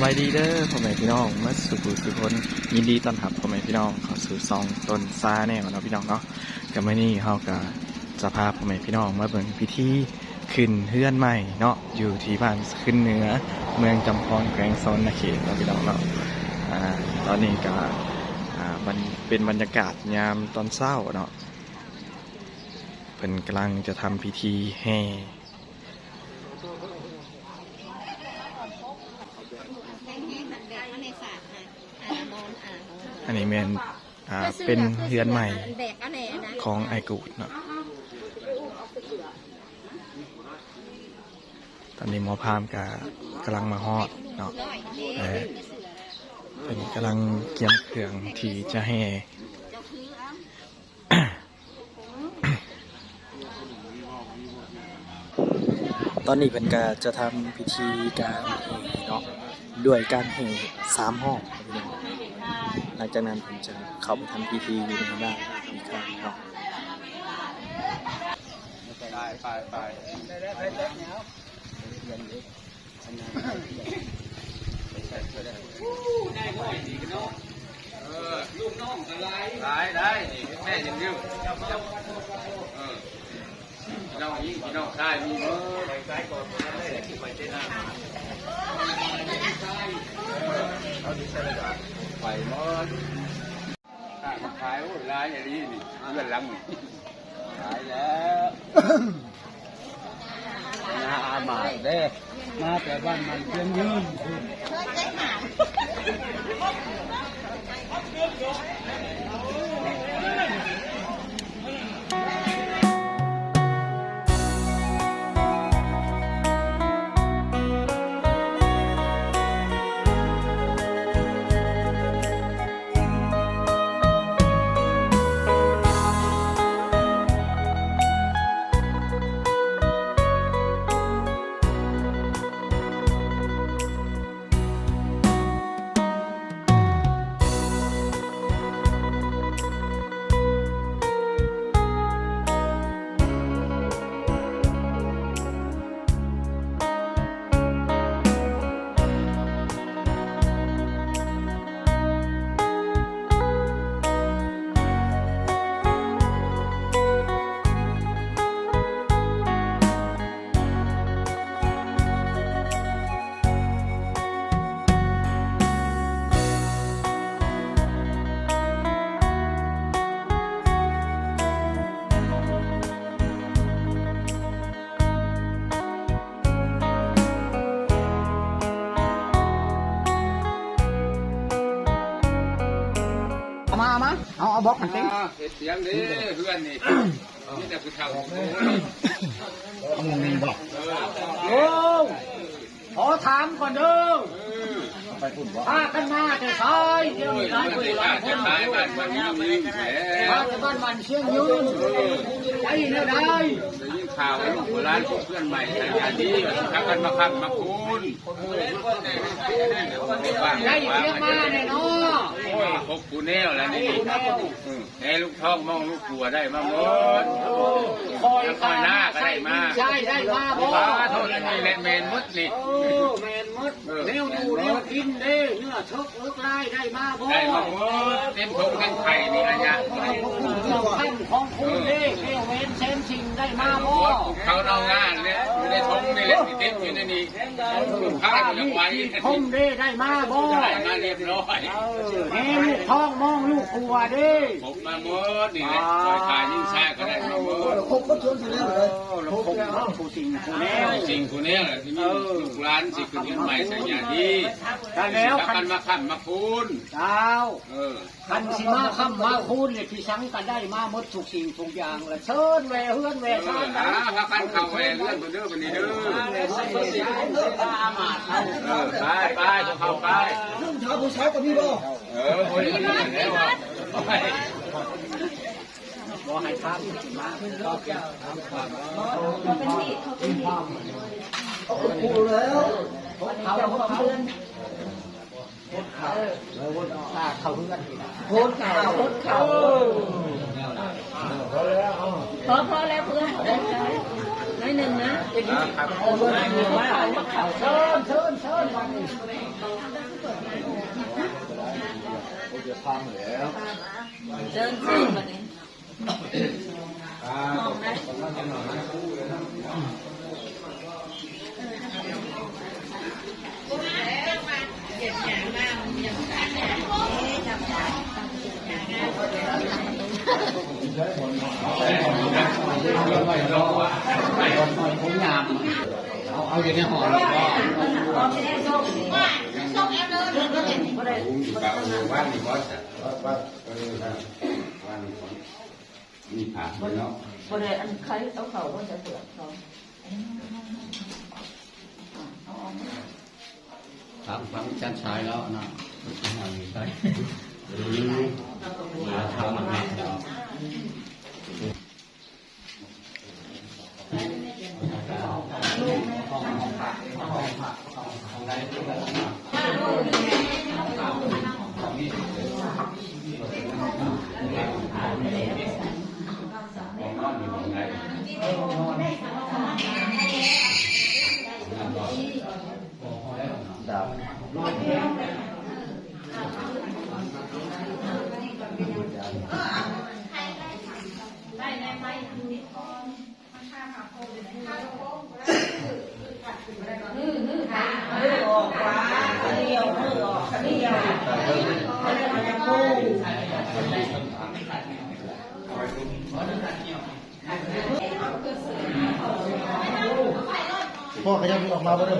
ายดีเด้อพ่อแม่พี่น้องมาสู่สุคนยินดีต้อนรับพ่อแม่พี่น้องเข้าสู่ซองต้นซาแน่เนาะพี่น้องเนาะกับมื้อนี้เฮาก็จะพาพ่อแม่พี่น้องมาเบิ่งพิธีขึ้นเฮือนใหม่เนาะอยู่ที่บ้านขึ้นเหนือเมืองจำพรแขวงโซนนาเขตเนาะพี่น้องเนาะตอนนี้ก็มันเป็นบรรยากาศยามตอนเช้าเนาะเพิ่นกำลังจะทำพิธีแห่อันนี้แมนเป็นเฮือนใหม่ของไอกูดเนาะตอนนี้หมอพามกำลังมาฮอดเนาะเป็นกำลังเตรียมเครื่องที่จะแห่ ตอนนี้เพิ่นก็จะทำพิธีการแห่เนาะด้วยการแห่3 ห้องหลังจากนั้นผมจะเข้าไปทำพิธีอยู่ในบ้านอีกครั้งเนาะลูกน้องได้แม่ยังยืดเรายิ่งพี่น้องได้มีเมื่อใกล้ๆก่อนได้ที่ไปเต้นน้ำไปเมื่อขายร้ายอย่างนี้นี่เลื่อนลังขายแล้วนาอามาเด้มาแต่บ้านมันเพียงยืนมาเอาบล็อกมันเต็มเสียงดิเพื่อนนี่นี่แต่ผู้เฒ่ามีบอกโอ้ขอถามก่อนเด้อพากันมาแต่ซอยเดี๋ยวนี้หลายคนหลายคนมาจากบ้านมันเชียงยืนใจเนี่ยได้ยินข่าวลูกโบราณเพื่อนใหม่อันนี้ทักกันมาคับมาคูณได้เชียงมาเนี่ยเนาะพบกูแน่แล้วนี่แน่ลูกท้องมองลูกกลัวได้มาหมดคอยหน้าก็ได้มาใช่ได้มาบ่โทษนี่แหละเมนมดนี่เมนมดเลี้ยวดูเลี้ยวกินเด้เนื้อชกเลิกไล่ได้มาบ่ได้มาหมดเต็มทงเต็มไข่นี่นะจ๊ะของคุณเด้เลี้ยวเว้นเซมชิงได้มาบ่เขาเอางานเนี่ยอยู่ในทงนี่แหละติดอยู่ในนี้ข้าวจะไปทงเด้ได้มาบ่ได้มาเรียบร้อยแม่ลูกท้องมองลูกกลัวเด้ผมมาหมดนี่แหละคอยขายยิ่งแซ่ก็ได้มาหมดคบก็ชวนอยู่แล้วเลยคบผู้สิ่งผู้แน่สิ่งผู้แน่แหละที่มีลูกหลานสิขึ้นเงินใหม่ใส่ยาดีได้แล้วคันมาค้ำมาคูณเจ้าคันสิมาค้ำมาคูณเนี่ยที่สังกันได้มาหมดทุกสิ่งทุกอย่างละเชิญแหวเฮือนแหวซ่านนะพากันเข้าแหวเฮือนคนเด้อคนนี้เด้อไปเข้าไปเรื่องชาวผู้ชายก็มีบ่โอ้ยแล้วบ่ให้ทำมาก็เกี่ยวทำความเป็นความเขาพูดแล้วเขาเพื่อนเขาเพื่อนโคตรเขาพอแล้วเพื่อนน้อยหนึ่งนะเชิญวันนี้ เดินขึ้นแบบนี้มองได้เก็บหยางมากอย่างนี้จับได้หยางง่ายเอาอยู่ในห่อแล้วก็ว่ามีบอสว่ามีผ่าเนาะ บริเวณอันใครเอาเขาก็จะเสือกเขา ฟังชั้นซ้ายแล้วนะห่ออยู่ใต้มาทำมันแน่เนาะพ่อขยับออกมาบ่ได้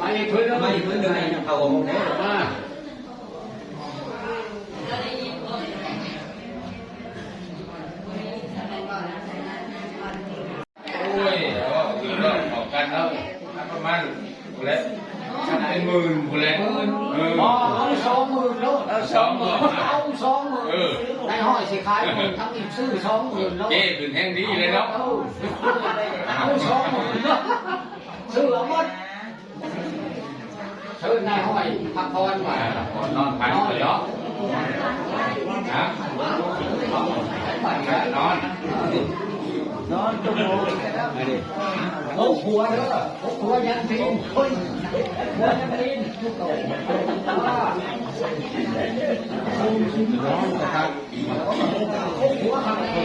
ไม่พื้นเลยนะเขาบอกว่าโอ้ยก็คือเรื่องของกันแล้วประมาณบุเล่เป็นหมื่นบุเล่เอา20,000แล้วเอา20,000ในห้อยสิขายทั้งอีกซื้อ20,000แล้ว เจ๊ขึ้นแห่งดีเลยเนาะเอา20,000ซื้อหมดซื้อในห้อยพักผ่อนว่าน อนพักเลยเนาะนะนอนชั่วโมงโอ้หัวเด้อหัวยันตีนหัวยันตีนหัวทำเอง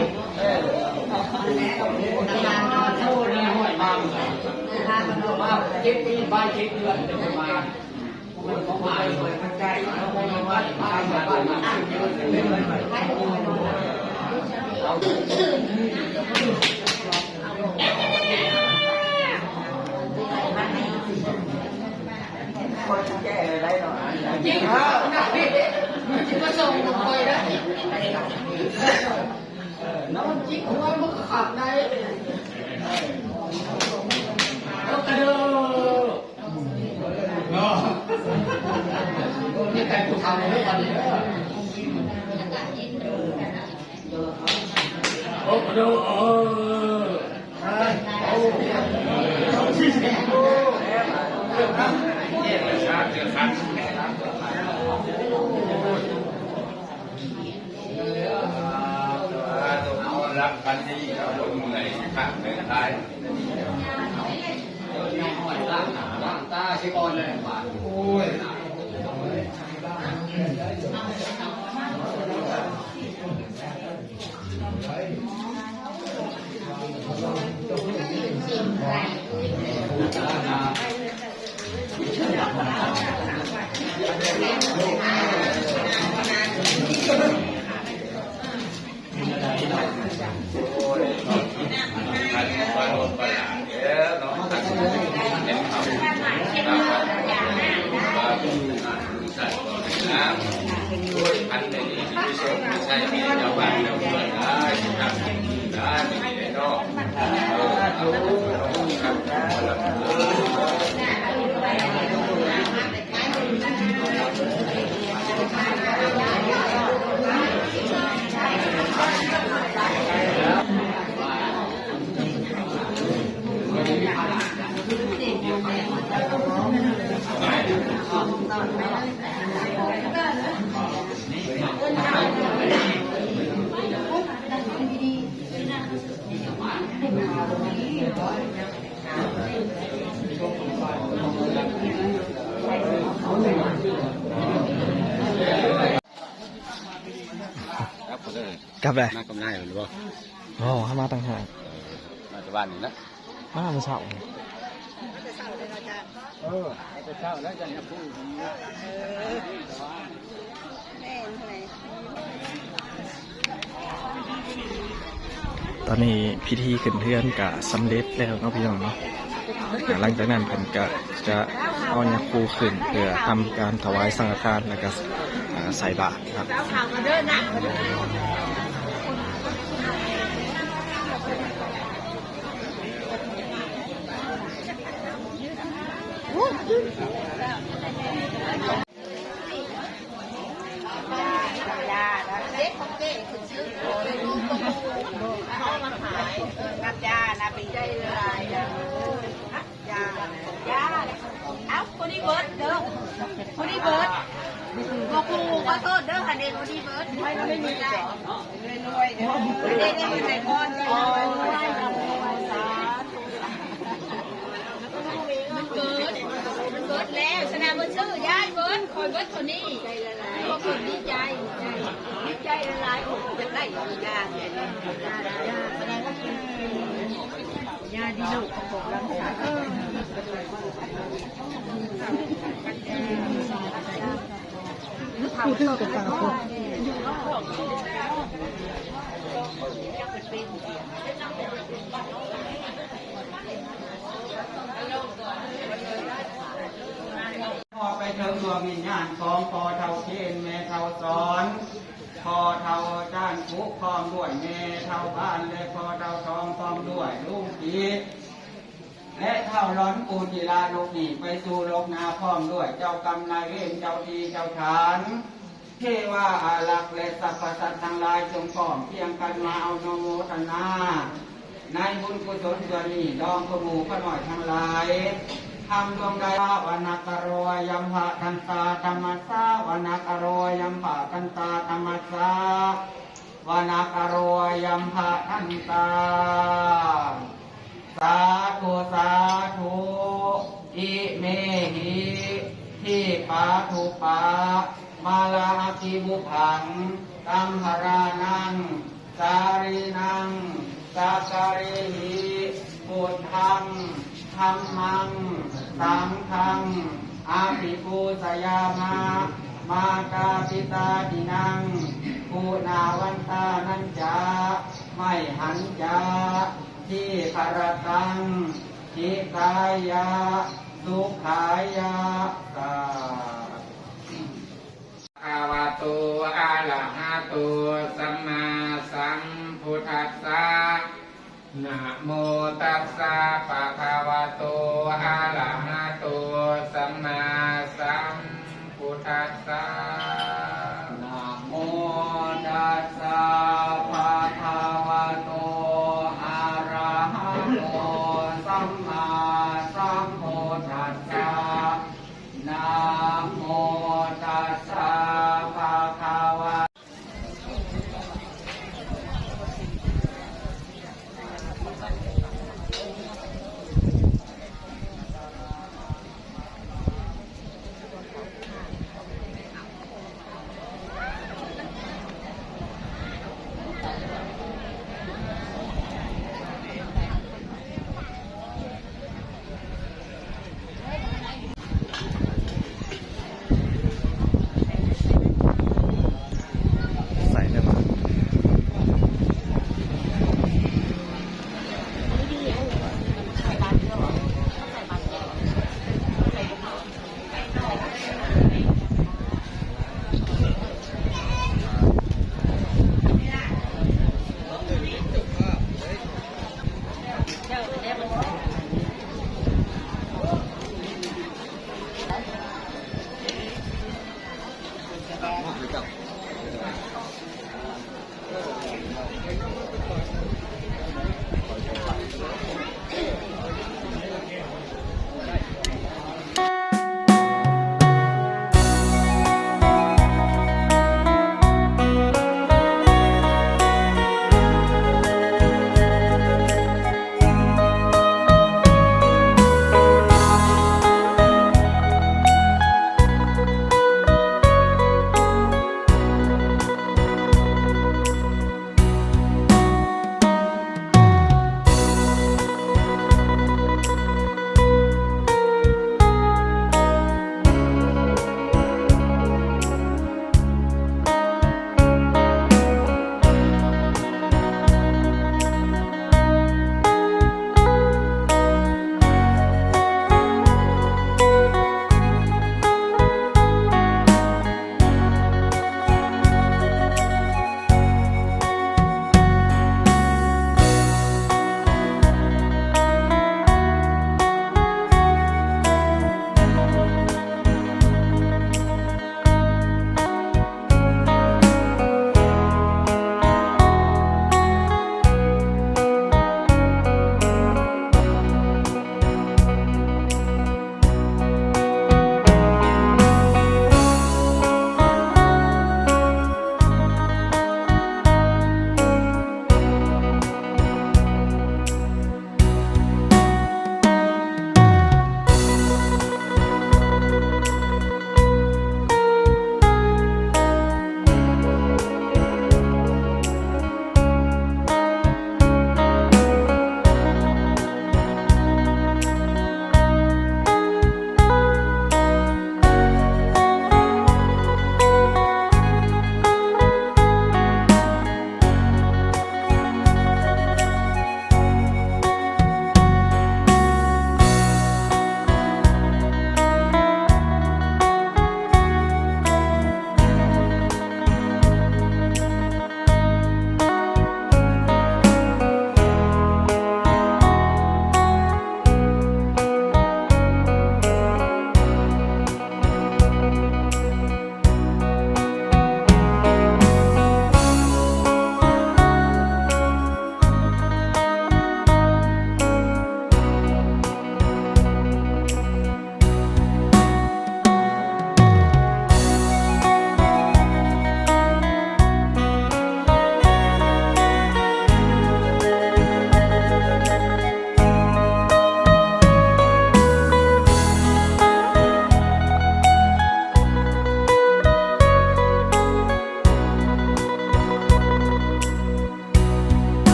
นอนเท่านี้ห้อยมาเจ็ดปีไปเจ็ดเดือนจะมาของมาใจของมาบ้านคนแก่ได้หรอจริงเหรอก็ส่งคอยได้น้องจิ๊กหัวมันขับได้แล้วกระโดดนี่แต่ผู้ทำไม่ทันเลยโอ้กระโดดรับกันที่เราลงในข้างในท้ายล้างตาชิบอนเลยโอ้ยอันนี้ที่ชมไม่ใช่ที่ชาวบ้านเราเพื่อนได้ที่ทำได้ไม่ได้นอก ครับเลย กลับเลย มากำไรหรือเปล่า โอ้เข้ามาตั้งหาก มาจากบ้านนี่นะ มาเมื่อเช้า จะเช่าแล้วจะเนี่ยพูด ตอนนี้พิธีขึ้นเทือนกะสำเร็จแล้วเนาะพี่น้องเนาะหลังจากนั้นเพิ่นก็จะเอายาคูขึ้นเพื่อทำการถวายสังฆทานแล้วก็ใส่บาตรครับ เด็กของเด็กคือชื่อเขามาขายนับยานับปีใจลายยายาเอ้าคนนี้เบิร์ดเด้อคนนี้เบิร์ดบอกครูขอโทษเด้อค่ะเด็กคนนี้เบิร์ดไม่มีได้รวยเด้อเด็กได้ไหนก่อนมันเบิร์ดแล้วชนะมันชื่อยายเบิร์ดคอยเบิร์ดคนนี้ก็คนดีใจละลายอกจะได้ยาแสดงว่าเป็นยาดีลูกของรักษาผู้ถือกับตาคนพอไปเถิงดวงวิญญาณของพอเท่าเทนแม่เท่าสอนพอเท่าจ้านคุกพร้อมด้วยแม่เท่าบ้านและพอเท่าทองพร้อมด้วยลุงปีและเท่าร้อนปูจิลาลูกหนีไปสู่โลกนาพร้อมด้วยเจ้ากรรมนายเวรเจ้าทีเจ้าฐานเทวาอารักษ์และสรรพสัตว์ทั้งหลายจงพร้อมเพียงกันมาเอาโนโมทนาในบุญกุศลส่วนนี้ดองขมูขหน่อยทั้งหลายทำดวงใดวนักโรยัมภะทันตาธรรมสาวนักโรยัมภะทันตาธรรมสาวนักโรยัมภะทันตาสาธุสาธุอิเมหิที่ปาทุปามาลาภิบุพังตัมหรานังสารีนังสักการิหิพุทธังธรรมังสังฆังอาภิปูสยามามากาปิตาดินังปูนาวันตานัญจาไม่หันจาที่คารตังทิกายะสุขายะสาภาวะโตอะระหะโตสัมมาสัมพุทธัสสะนะโมตัสสะภะคะวะโตอะระหะโตสัมมาสัมพุทธัสสะนะโมตัสสะภะคะวะโตอะระหะโตสัมมาสัมพุทธัสสะนะโมตัสสะภะคะวะ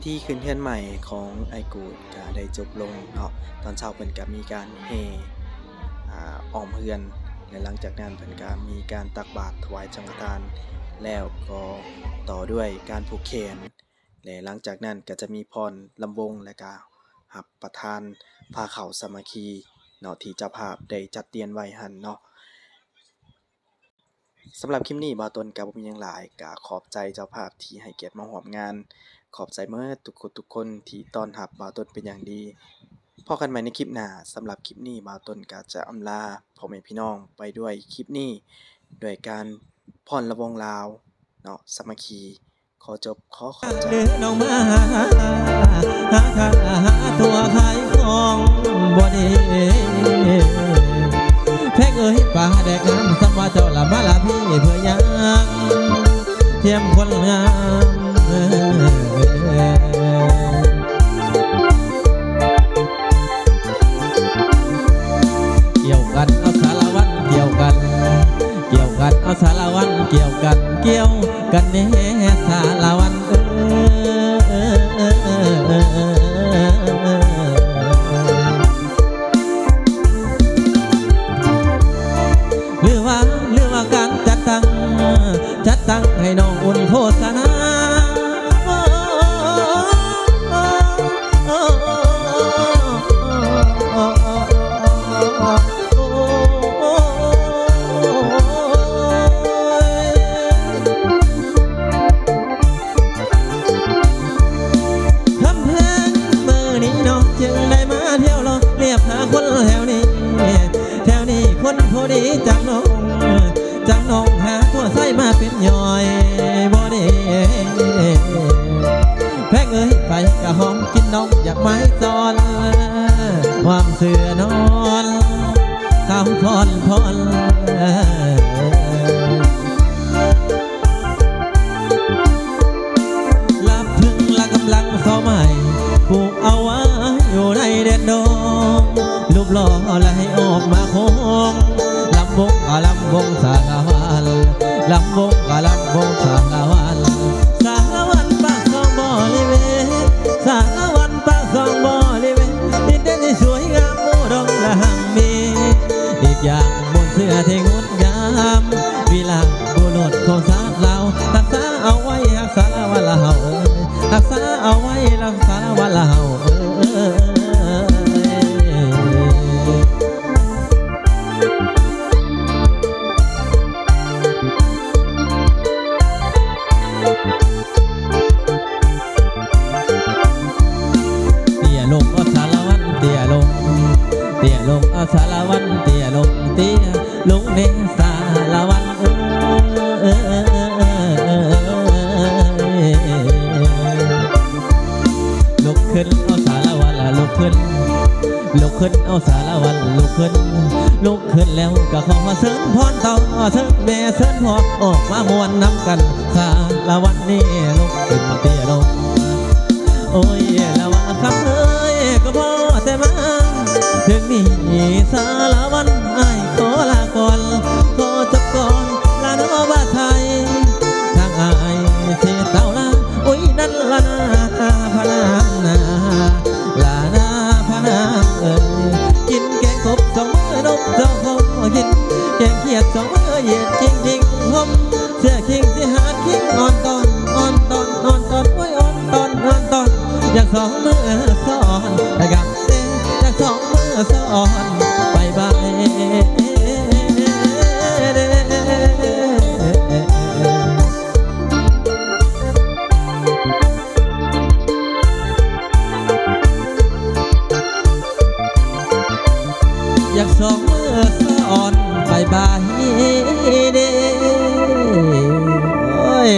ธีขึ้นเฮือนใหม่ของไอกูดก็ได้จบลงเนาะตอนเช้าเพิ่นก็มีการเฮอ้อมเฮือนและหลังจากนั้นเพิ่นก็มีการตักบาตรถวายสังฆทานแล้วก็ต่อด้วยการผูกแขนและหลังจากนั้นก็จะมีพรลำวงและก็หับประทานพาเข้าสามัคคีเนาะที่เจ้าภาพได้จัดเตรียมไว้หั่นเนาะสำหรับคลิปนี้บ่าวต้นก็บ่มีหยังหลายก็ขอบใจเจ้าภาพที่ให้เกียรติมาร่วมงานขอบใจเมื่อทุกคนที่ต้อนรับบ่าวต้นเป็นอย่างดีพบกันใหม่ในคลิปหน้าสำหรับคลิปนี้บ่าวต้นก็จะอำลาพ่อแม่พี่น้องไปด้วยคลิปนี้ด้วยการพรละวงลาวเนาะสามัคคีขอจบขอบใจ เดินออกมาหาทางหาตัวขายของบ่ดีแพงเอ้ยป่าแดกน้ำสำว่าเจ้าละมาละพี่เพื่อยังเทียมคนงามเกี่ยวกันเอาสารวัตรเกี่ยวกันเอาสารวัตรเกี่ยวกันแน่สารวัตรหรือว่าการจัดตั้งให้น้องอุ่นโฆษณาคนแถวนี้คนพอดีจังน้องหาตัวใส่มาเป็นย่อยบ่ดีแพงเอ้ยไปกะหอมกินน้องอยากไม้ซ้อนความเสือนอนข้าวพรลับถึงละกำลังเฝ้าใหม่ปลูกเอาไว้อยู่ในเด่นดงรูปหล่อและให้ออกมาโค้งลำวงก็ลำวงสารวันลำวงก็ลำวงสารวันสารวันปากซองบ่อลิเวสารวันปากซองบ่อลิเวดินแดนที่สวยงามโมดงและหังมีอีกอย่างบนเสื้อที่งดงามวิลาบุรุษของสาเรารักษาเอาไว้รักษาวันละเฮารักษาเอาไว้รักษาวันละเฮาสารวันเตี้ยลงเนสารวันลุกขึ้นเอาสารวันลุกขึ้นเอาสารวันลุกขึ้นแล้วก็ขอเสริญพรต่อเสริญแม่เสริญพ่อออกมามวนน้ำกันสารวันนี่ลุกขึ้นเตี้ยลงโอ้ยละว่าคำเอ้ยก็พอแต่มาถึงนี่สารวันไอ้ขอลาก่อนขอจบก่อนลาโนบ้าไทยทางไอ้เสียเต่าลาอุ้ยนั่นละนาพนางนาลานาพนางกินแกงกบสองมือนกสองคมกินแกงเขียดสองมือเหยียดคิงหอมเสื้อคิงที่หาดคิงอ่อนตอนไว้อ่อนตอนอยากสองมือสอนแต่กับอยากสองมือสอนบายอยากสองมือสอนบายเด้โอ้ย